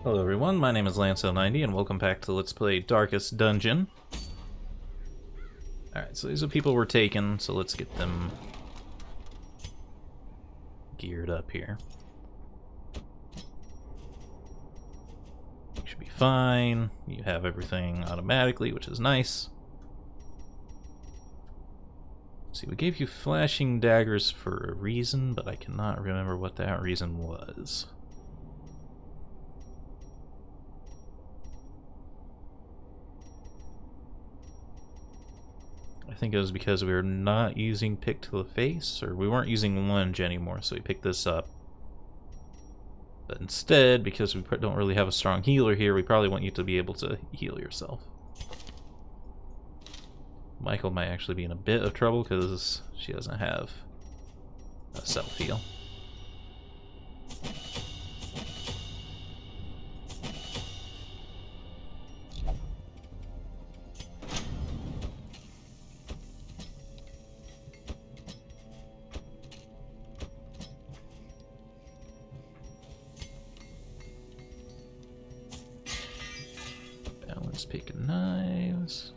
Hello everyone, my name is Lance090 and welcome back to Let's Play Darkest Dungeon. Alright, so these are people we're taking, so let's get them geared up here. Should be fine. You have everything automatically, which is nice. Let's see, we gave you flashing daggers for a reason, but I cannot remember what that reason was. I think it was because we were not using pick to the face, or we weren't using lunge anymore, so we picked this up. But instead, because we don't really have a strong healer here, we probably want you to be able to heal yourself. Michael might actually be in a bit of trouble because she doesn't have a self-heal. Balance picking knives.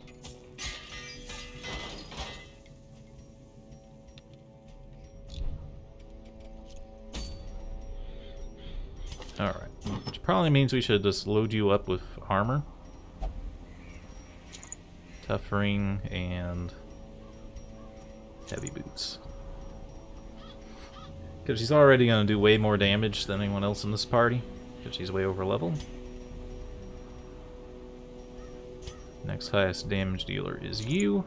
Alright, which probably means we should just load you up with armor. Tough ring and heavy boots. Because she's already going to do way more damage than anyone else in this party, because she's way over level. Next highest damage dealer is you.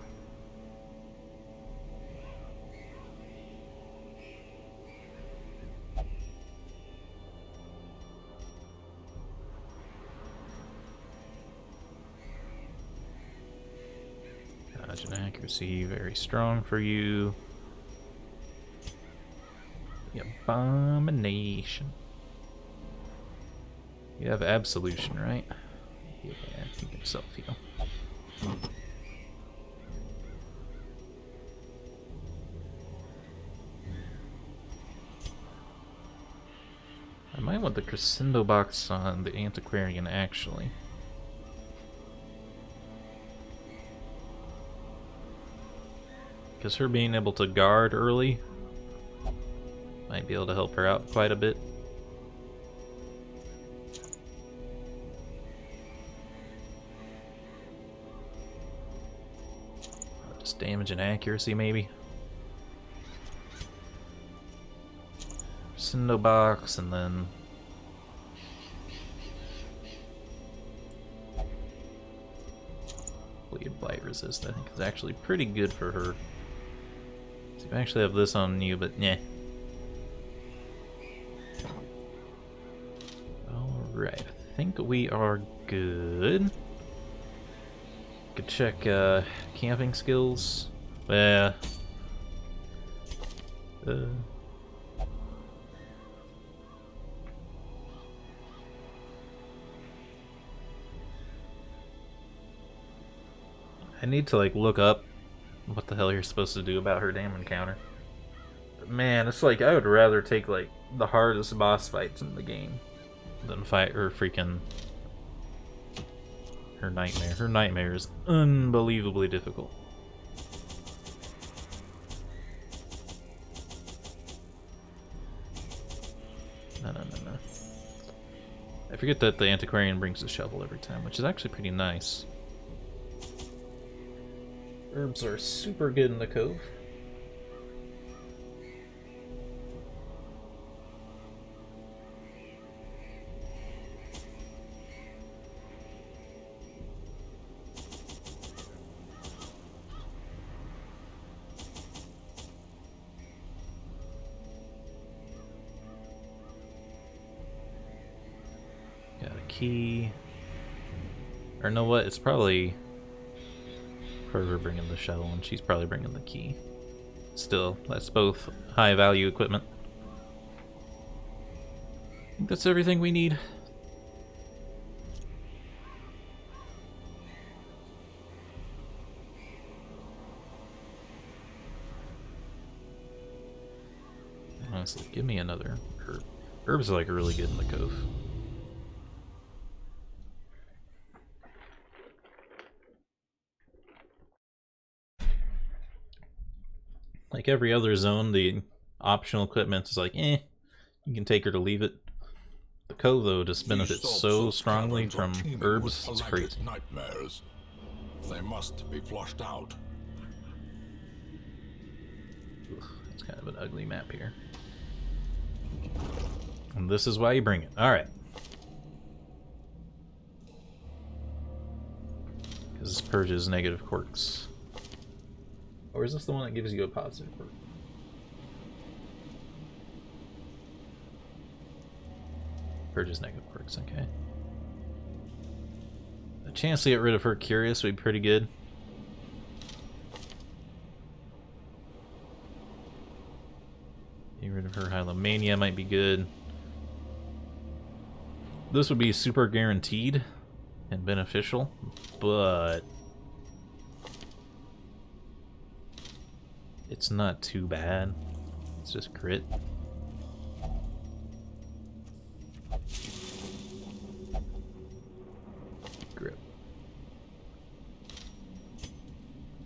Dodge and accuracy, very strong for you. The Abomination. You have absolution, right? Yeah, you can self-heal. I might want the crescendo box on the antiquarian, actually. Because her being able to guard early might be able to help her out quite a bit. Just damage and accuracy, maybe. Crescendo box, and then bleed blight resist. I think is actually pretty good for her. So I actually have this on you, but nah. Alright, I think we are good. Could check camping skills. I need to like look up what the hell you're supposed to do about her damn encounter. But man, it's like I would rather take like the hardest boss fights in the game than fight her freaking her nightmare. Her nightmare is unbelievably difficult. No. I forget that the antiquarian brings a shovel every time, which is actually pretty nice. Herbs are super good in the cove. Got a key. Or know what? It's probably her bringing the shovel, and she's probably bringing the key. Still, that's both high value equipment. I think that's everything we need. Honestly, give me another herb. Herbs are like really good in the cove. Like every other zone, the optional equipment is like, eh, you can take it or leave it. The cove, though, just benefits so strongly from herbs, it's crazy. Nightmares. They must be flushed out. Ugh, it's kind of an ugly map here. And this is why you bring it. Alright. Because this purges negative quirks. Or is this the one that gives you a positive quirk? Purges negative quirks, okay. A chance to get rid of her Curious would be pretty good. Get rid of her Hylomania might be good. This would be super guaranteed and beneficial, but it's not too bad. It's just crit. Grip.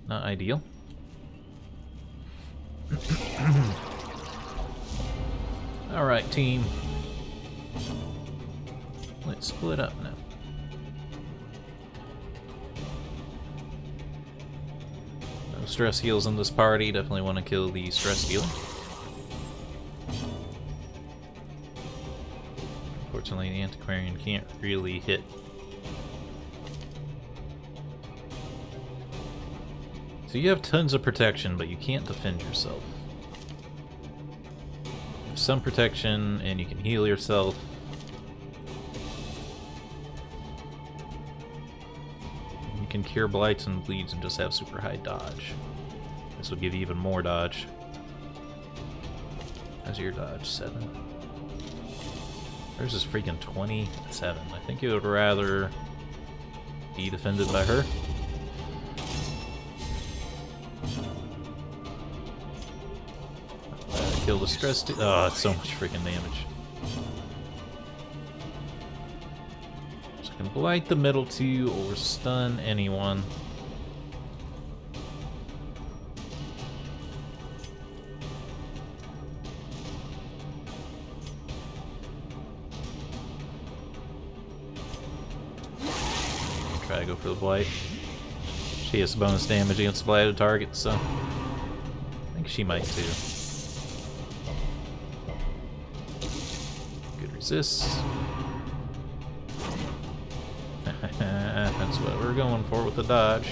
Not ideal. Alright, team. Let's split up now. No stress heals in this party. Definitely want to kill the stress healer. Unfortunately, the Antiquarian can't really hit. So you have tons of protection, but you can't defend yourself. You have some protection, and you can heal yourself. You can cure blights and bleeds and just have super high dodge. This would give you even more dodge. How's your dodge? 7. Hers is freaking 27. I think you would rather be defended by her. Kill the stress. Oh, it's so much freaking damage. So I can blight the middle two or stun anyone. Try to go for the blight. She has bonus damage against blighted targets, so I think she might too. Good resist. That's what we're going for with the dodge.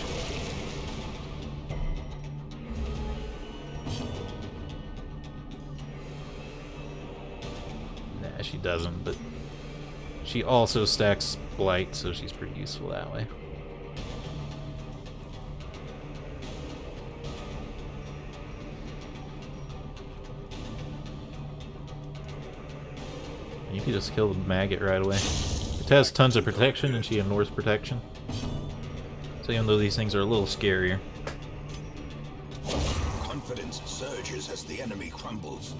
Nah, she doesn't, but she also stacks blight, so she's pretty useful that way. You can just kill the maggot right away. It has tons of protection, and she ignores protection. So even though these things are a little scarier. Confidence surges as the enemy crumbles.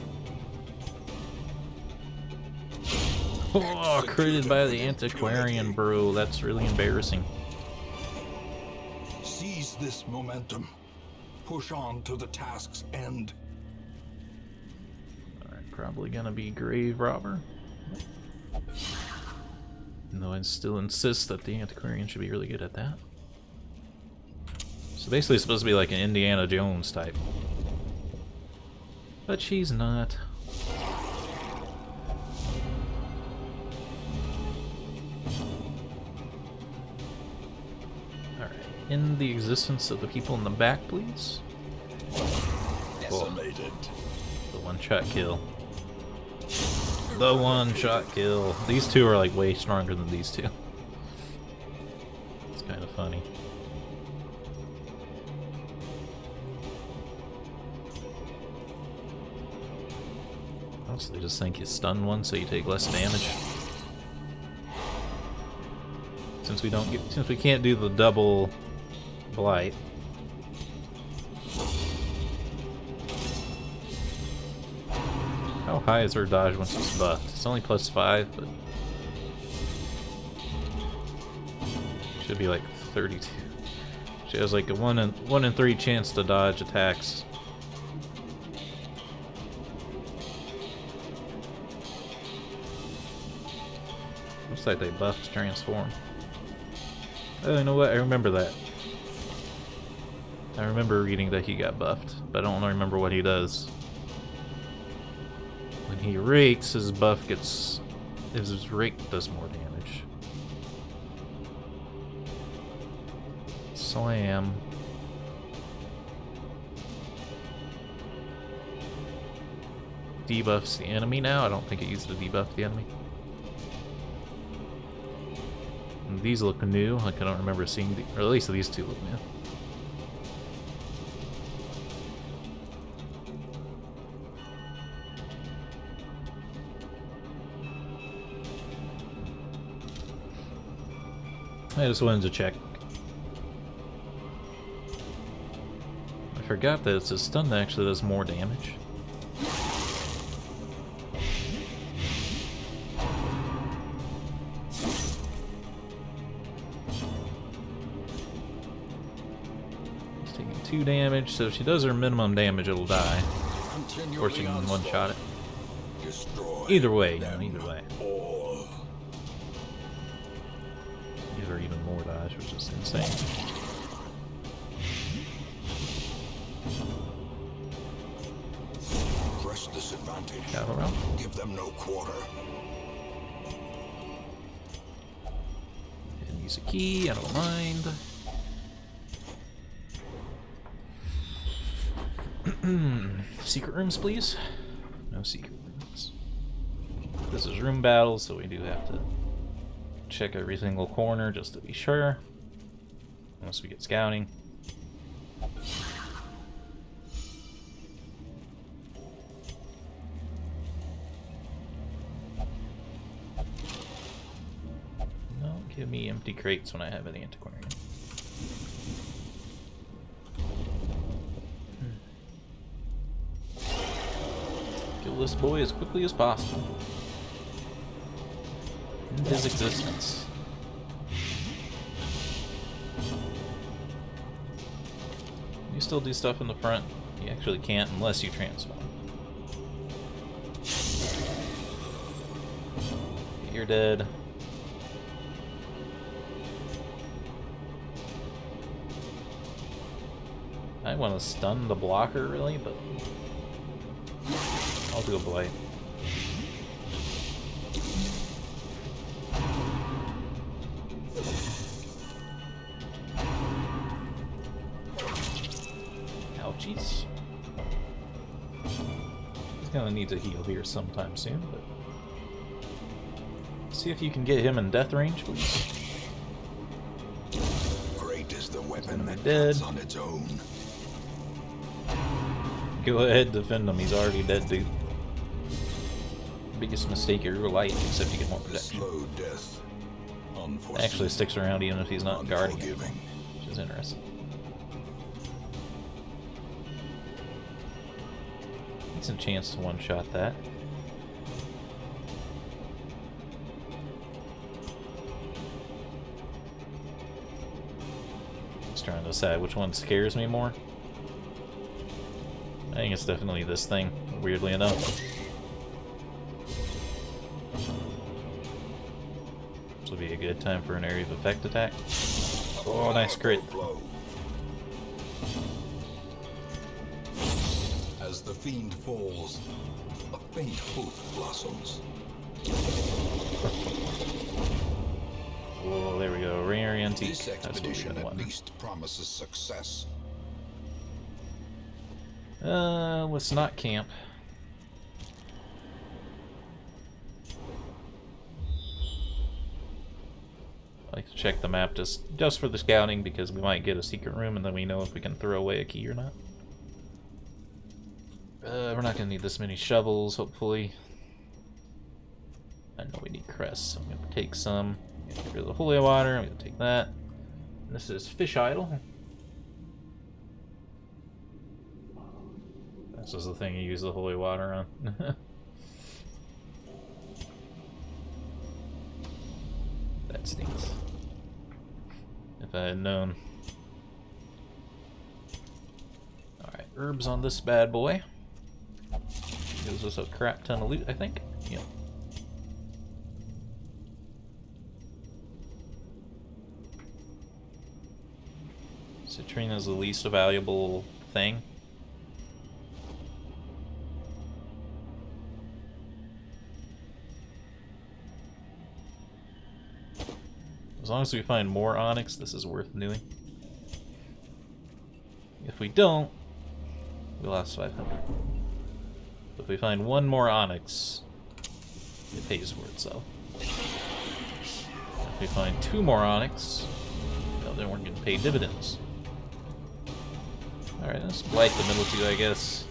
Oh, critted by the Antiquarian, bro. That's really embarrassing. Seize this momentum. Push on to the task's end. Alright, probably gonna be Grave Robber. Though I still insist that the Antiquarian should be really good at that. So basically it's supposed to be like an Indiana Jones type. But she's not. Alright, in the existence of the people in the back, please. Decimated. The one-shot kill. The one-shot kill. These two are like way stronger than these two. It's kind of funny. Also, they just think you stun one, so you take less damage. Since we can't do the double blight. How high is her dodge once it's buffed? It's only +5, but should be like 32. She has like a 1 in 3 chance to dodge attacks. Looks like they buffed transform. Oh, you know what? I remember that. I remember reading that he got buffed, but I don't remember what he does. When he rakes, his buff gets... His rake does more damage. Slam. Debuffs the enemy now? I don't think it used to debuff the enemy. And these look new, like I don't remember seeing the... Or at least these two look new. I just wanted to check. I forgot that it's a stun that actually does more damage. It's taking 2 damage, so if she does her minimum damage, it'll die. Or she can one-shot it. Either way, either way. Or even more dies, which is insane. Press disadvantage. Around. Give them no quarter. And use a key, I don't mind. Secret rooms, please. No secret rooms. This is room battle, so we do have to check every single corner just to be sure. Unless we get scouting. Don't give me empty crates when I have an antiquarian. Kill this boy as quickly as possible. His existence. You still do stuff in the front. You actually can't unless you transform. You're dead. I want to stun the blocker really, but I'll do a blight. Ouchies. He's gonna need to heal here sometime soon, but see if you can get him in death range, please. Great is the weapon that dead. cuts on its own. Go ahead, defend him. He's already dead, dude. Biggest mistake of your life, except you get more protection. Slow death. Actually sticks around even if he's not guarding it, which is interesting. It's a chance to one-shot that. Just trying to decide which one scares me more. I think it's definitely this thing, weirdly enough. This will be a good time for an area of effect attack. Oh, nice crit. As the fiend falls, a faint hope blossoms. Oh, there we go. Rare antique. This That's what we expedition want. at least promises success. Let's not camp. I like to check the map just for the scouting because we might get a secret room and then we know if we can throw away a key or not. We're not gonna need this many shovels, hopefully. I know we need crests, so I'm gonna take some. Get rid of the holy water. I'm gonna take that. And this is fish idol. This is the thing you use the holy water on. That stinks. If I had known. Alright, herbs on this bad boy. Gives us a crap ton of loot, I think. Yep. Citrine is the least valuable thing. As long as we find more onyx, this is worth doing. If we don't, we lost 500. If we find one more onyx, it pays for itself. If we find 2 more onyx, well, then we're getting paid dividends. Alright, let's blight the middle 2, I guess.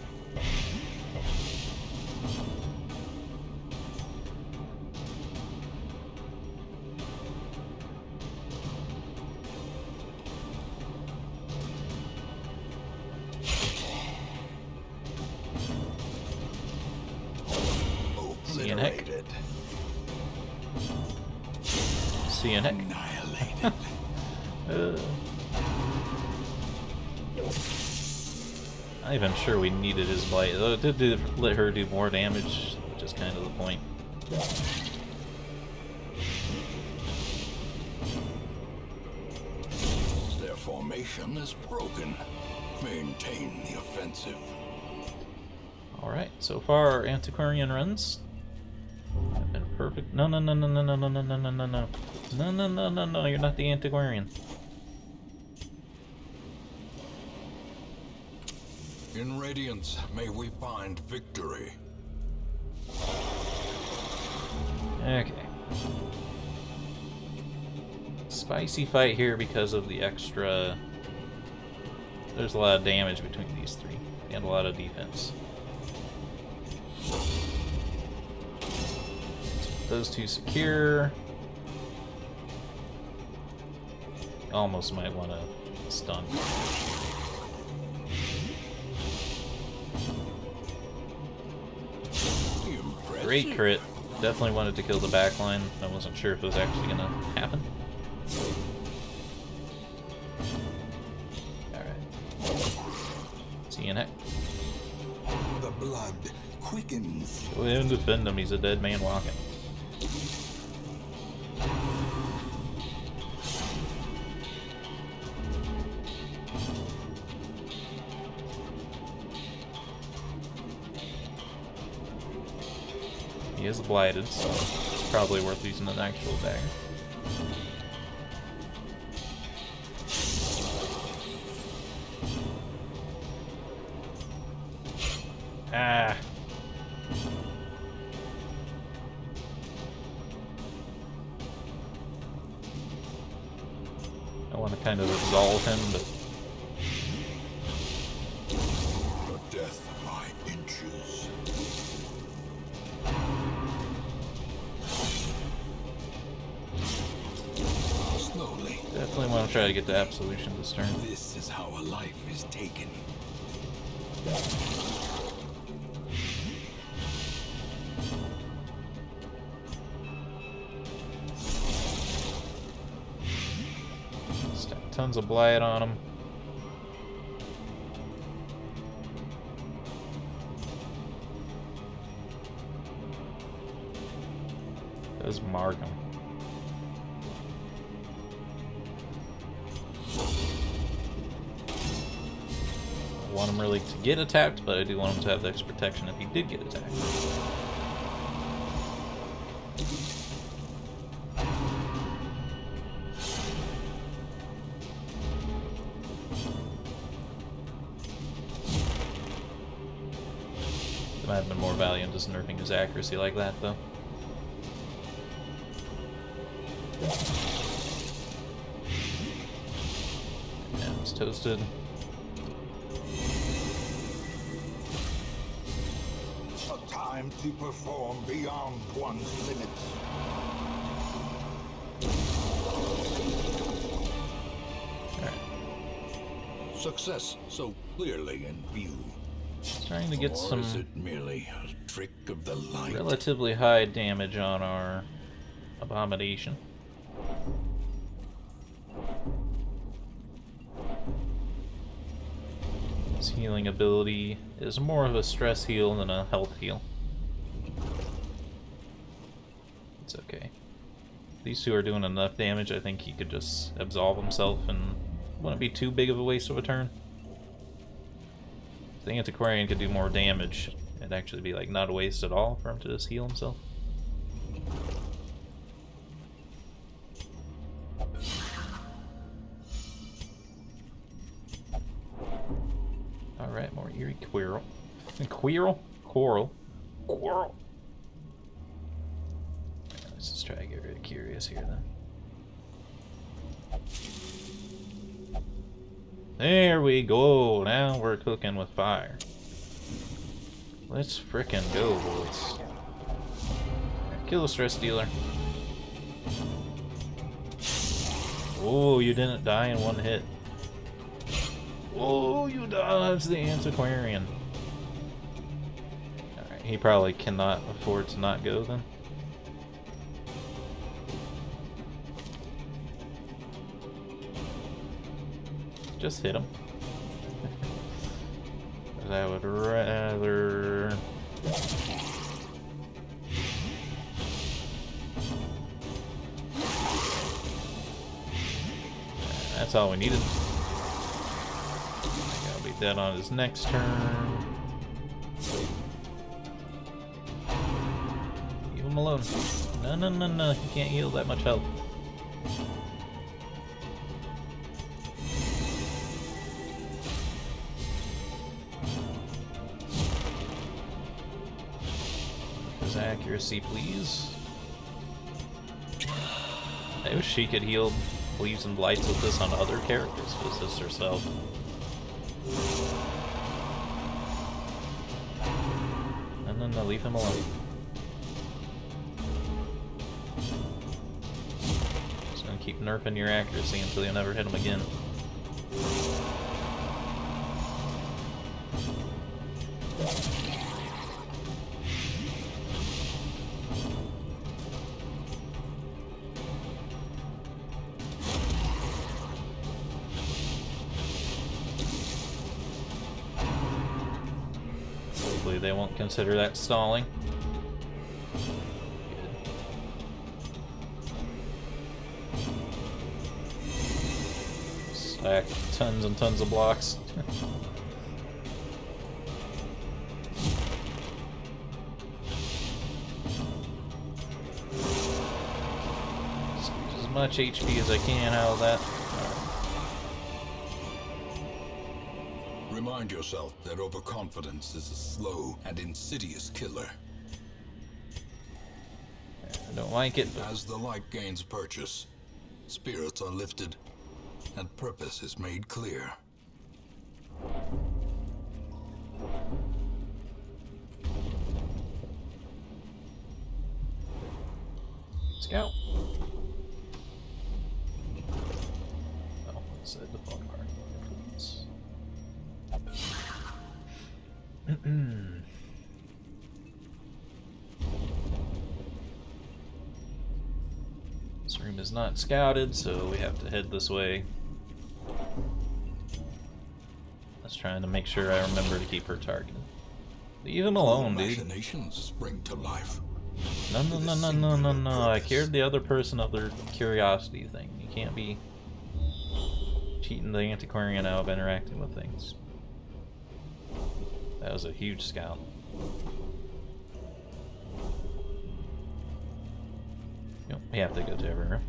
See you, heck. See you, heck. Not even sure we needed his blight, though it did let her do more damage, which is kind of the point. Their formation is broken. Maintain the offensive. Alright, so far our antiquarian runs have been perfect. No, no, no, no, no, no, no, no, no, no, no, no. No, no, no, no, no, you're not the antiquarian. In Radiance, may we find victory. Okay. Spicy fight here because of the extra... There's a lot of damage between these 3, and a lot of defense. Those 2 secure. Almost might want to stun. Great crit. Definitely wanted to kill the backline. I wasn't sure if it was actually gonna happen. Alright. See you next. The blood quickens. Go ahead and defend him. He's a dead man walking. He is blighted, so it's probably worth using an actual dagger. Ah! I want to kind of absolve him, but... The death by inches. Slowly. Definitely want to try to get the absolution this turn. This is how a life is taken. Stack tons of blight on him. Does mark him. I want him really to get attacked, but I do want him to have the extra protection if he did get attacked. There might have been more value in just nerfing his accuracy like that, though. Yeah, it's toasted. A time to perform beyond one's limits. Alright. Success so clearly in view. Trying to get Or some is it merely a trick of the light? relatively high damage on our Abomination. His healing ability is more of a stress heal than a health heal. It's okay. These two are doing enough damage, I think he could just absolve himself and Wouldn't be too big of a waste of a turn. The Antiquarian could do more damage. It'd actually be like not a waste at all for him to just heal himself. Alright, more eerie quirrel. Quirrel? Coral. Quirrel. Yeah, let's just try to get really curious here then. There we go. Now we're cooking with fire. Let's frickin' go, boys. Kill the stress dealer. Oh, you didn't die in one hit. Oh, you dodged the Antiquarian. Alright, he probably cannot afford to not go then. Just hit him. I would rather... That's all we needed. I'll be dead on his next turn. Leave him alone. No. He can't heal that much health. His accuracy, please. I wish she could heal Leaves and Blights with this on other characters, but this herself. No, leave him alone. Just gonna keep nerfing your accuracy until you never hit him again. They won't consider that stalling. Good. Stack tons and tons of blocks. Squeeze as much HP as I can out of that. Remind yourself that overconfidence is a slow and insidious killer. I don't like it. As the light gains purchase, spirits are lifted, and purpose is made clear. Scout. Oh, let's say the fun part, please. This room is not scouted, so we have to head this way. I was trying to make sure I remember to keep her targeted. Leave him alone, dude. Imaginations spring to life. No. I cured the other person of their curiosity thing. You can't be cheating the Antiquarian out of interacting with things. That was a huge scout. Yep, we have to go to every room.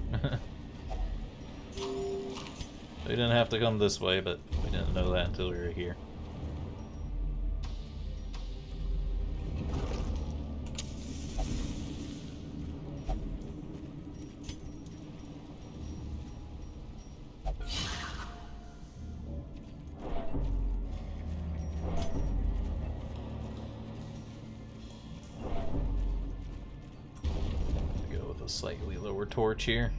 We didn't have to come this way, but we didn't know that until we were here. Slightly lower torch here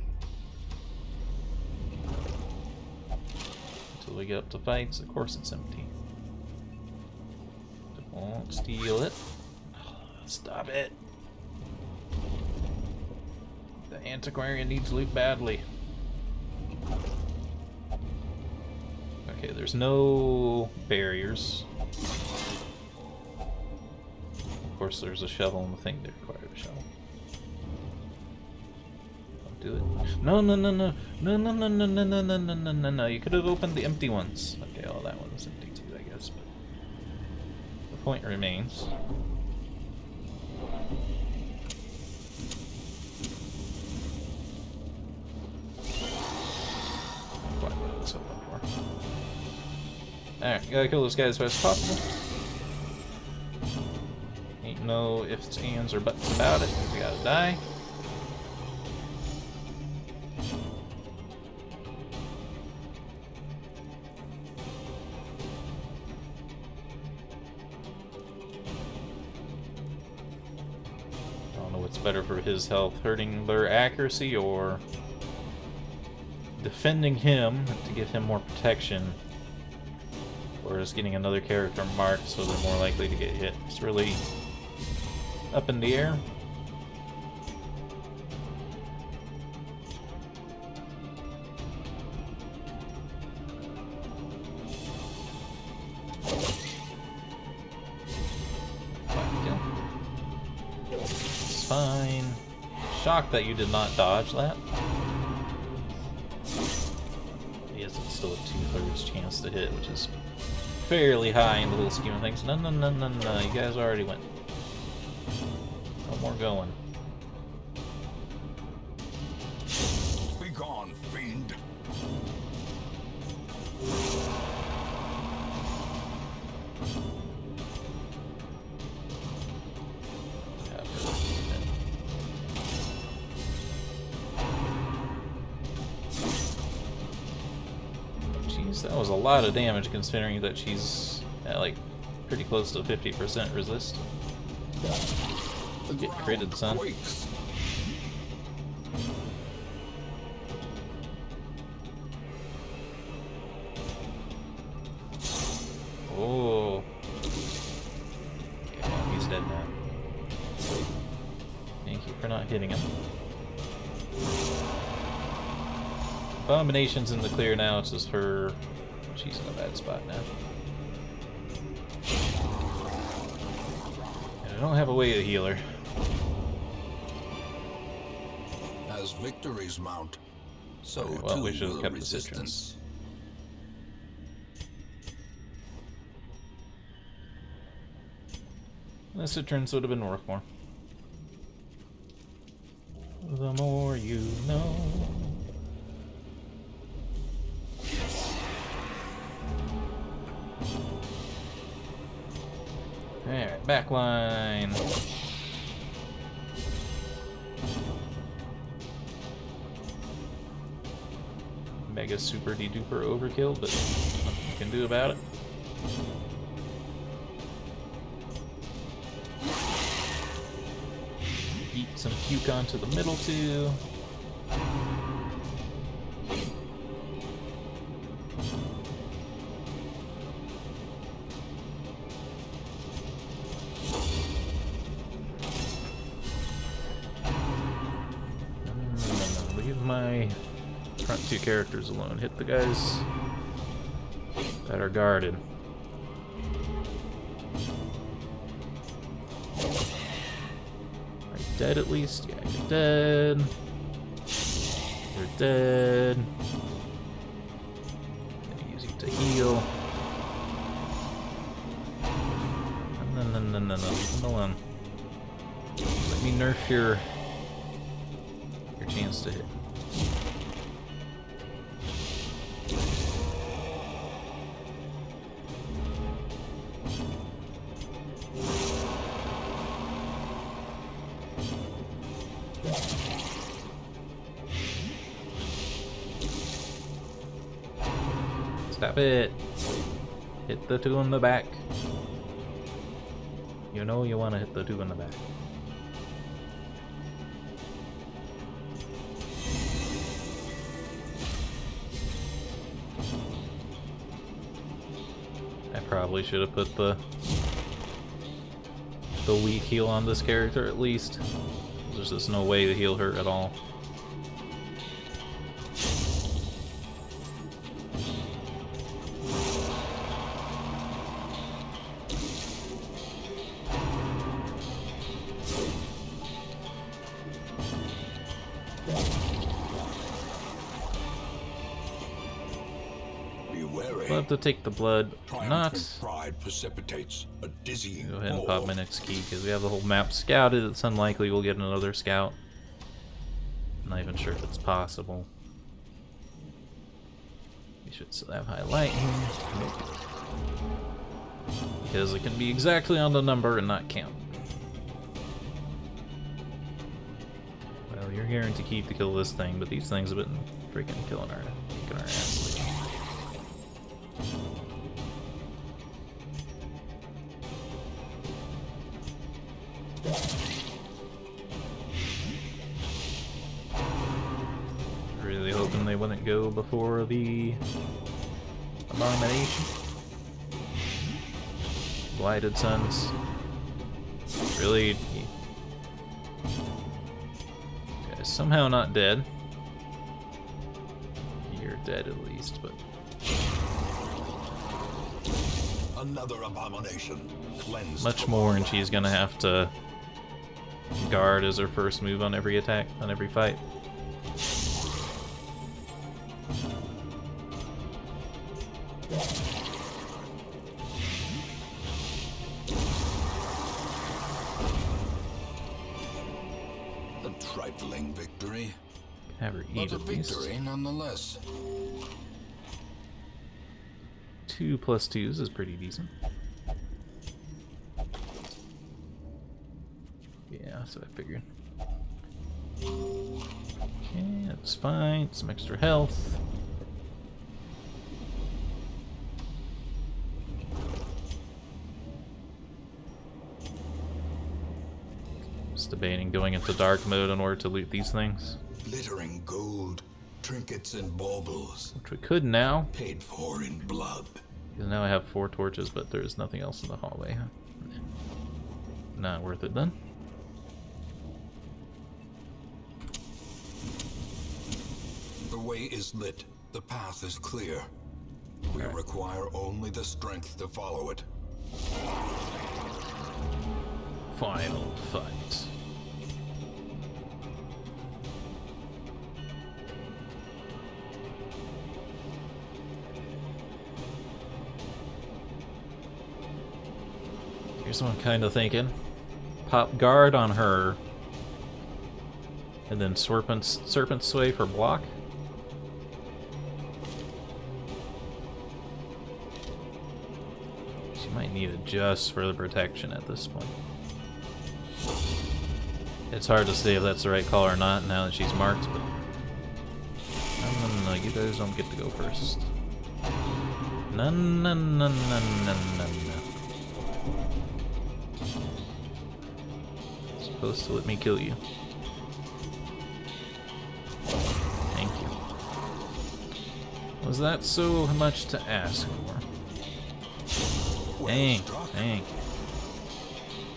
until we get up to fights. Of course it's empty. Don't steal it. Stop it. The Antiquarian needs loot badly. Okay, there's no barriers. Of course there's a shovel and the thing that required a shovel. Do it. No, no, no, no. No, no, no, no, no, no, no, no, no, no, no. You could have opened the empty ones. Okay, well, that one's empty too, I guess, but the point remains. Alright, gotta kill those guys as fast as possible. Ain't no ifs, ands, or buts about it. We gotta die. I don't know what's better for his health, hurting their accuracy or defending him to give him more protection. Or just getting another character marked so they're more likely to get hit. It's really up in the air. It's fine. Shocked that you did not dodge that. Yes, it's still a 2/3 chance to hit, which is fairly high in the little scheme of things. No, no, no, no, no. You guys already went. No more going. Be gone, fiend. Jeez, that was a lot of damage considering that she's at like pretty close to 50% resist. Get critted, son. Quakes. Oh. Okay, well, he's dead now. Thank you for not hitting him. Abomination's in the clear now, it's just her. She's in a bad spot now. And I don't have a way to heal her. As victories mount, so Okay, well, too we should have will kept resistance. The citrons would have been worth more. The more you know. Alright, backline. Mega super de-duper overkill, but nothing you can do about it. Eat some puke onto the middle too. Leave my front two characters alone. Hit the guys that are guarded. Are you dead at least? Yeah, you're dead. You're dead. Gonna use you to heal. No, no, no, no, no. Leave them alone. Let me nerf your chance to hit. Stop it! Hit the two in the back. You know you want to hit the two in the back. I probably should have put the weak heal on this character at least. There's just no way to heal her at all. Love to take the blood, but not. Triumphant pride precipitates a dizzying Go ahead and fall. pop my next key because we have the whole map scouted. It's unlikely we'll get another scout. I'm not even sure if it's possible. We should still have highlight here. Nope. Because it can be exactly on the number and not count. Well, you're guaranteed to kill this thing, but these things have been freaking kicking our ass lately. Really hoping they wouldn't go before the Abomination. Blighted Suns. Really? Guy's somehow not dead. You're dead at least, but... Another abomination. Cleansed much from more, our and she's lands. gonna have to guard as her first move on every attack, on every fight. A trifling victory, Have her but eat a at least. victory nonetheless. 2 plus 2s is pretty decent. Yeah, that's what I figured. Okay, that's fine. Some extra health. Just debating going into dark mode in order to loot these things. Glittering gold, trinkets and baubles, Which we could now. paid for in blood. Because now I have 4 torches, but there's nothing else in the hallway. Not worth it then. The way is lit, the path is clear. We require only the strength to follow it. Final fight. Here's what I'm kind of thinking. Pop guard on her. And then serpent sway for block. She might need it just for the protection at this point. It's hard to say if that's the right call or not now that she's marked, but... No, you guys don't get to go first. No. Supposed to let me kill you. Thank you. Was that so much to ask for? Dang.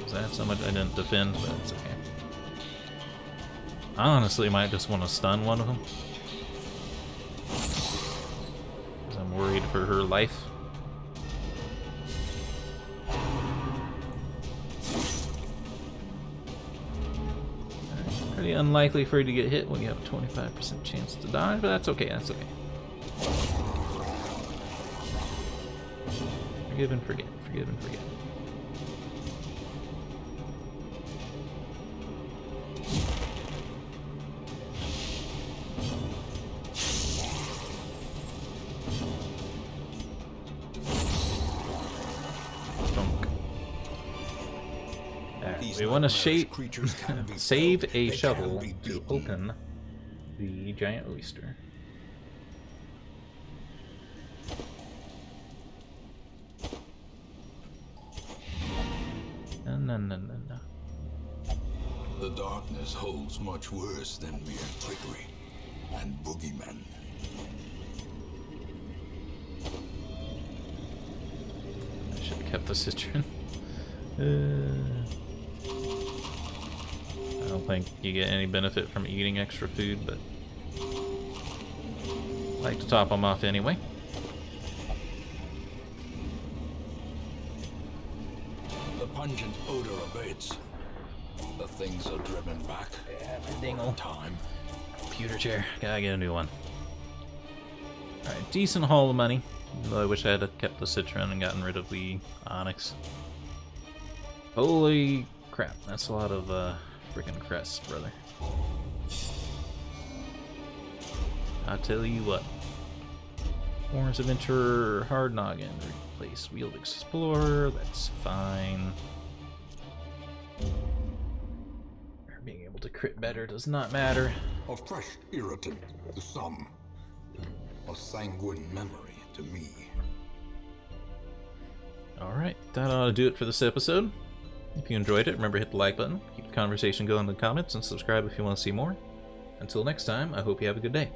Was that so much I didn't defend, but it's okay. I honestly might just want to stun one of them. Because I'm worried for her life. Pretty unlikely for you to get hit when you have a 25% chance to dodge, but that's okay, that's okay. Forgive and forget, forgive and forget. We want to save a shovel to open the giant oyster. No. The darkness holds much worse than mere trickery and boogeymen. I should have kept the citron. I don't think you get any benefit from eating extra food, but I like to top them off anyway. The pungent odor abates. The things are driven back. Yeah, my dingle. Time. Computer chair. Gotta get a new one. Alright, decent haul of money. Though I wish I had kept the citron and gotten rid of the onyx. Holy crap, that's a lot of freaking crests, brother. I tell you what. Horns Adventurer, Hard Noggin, replace Wheeled Explorer, that's fine. Being able to crit better does not matter. A fresh irritant to some. A sanguine memory to me. Alright, that ought to do it for this episode. If you enjoyed it, remember to hit the like button, keep the conversation going in the comments, and subscribe if you want to see more. Until next time, I hope you have a good day.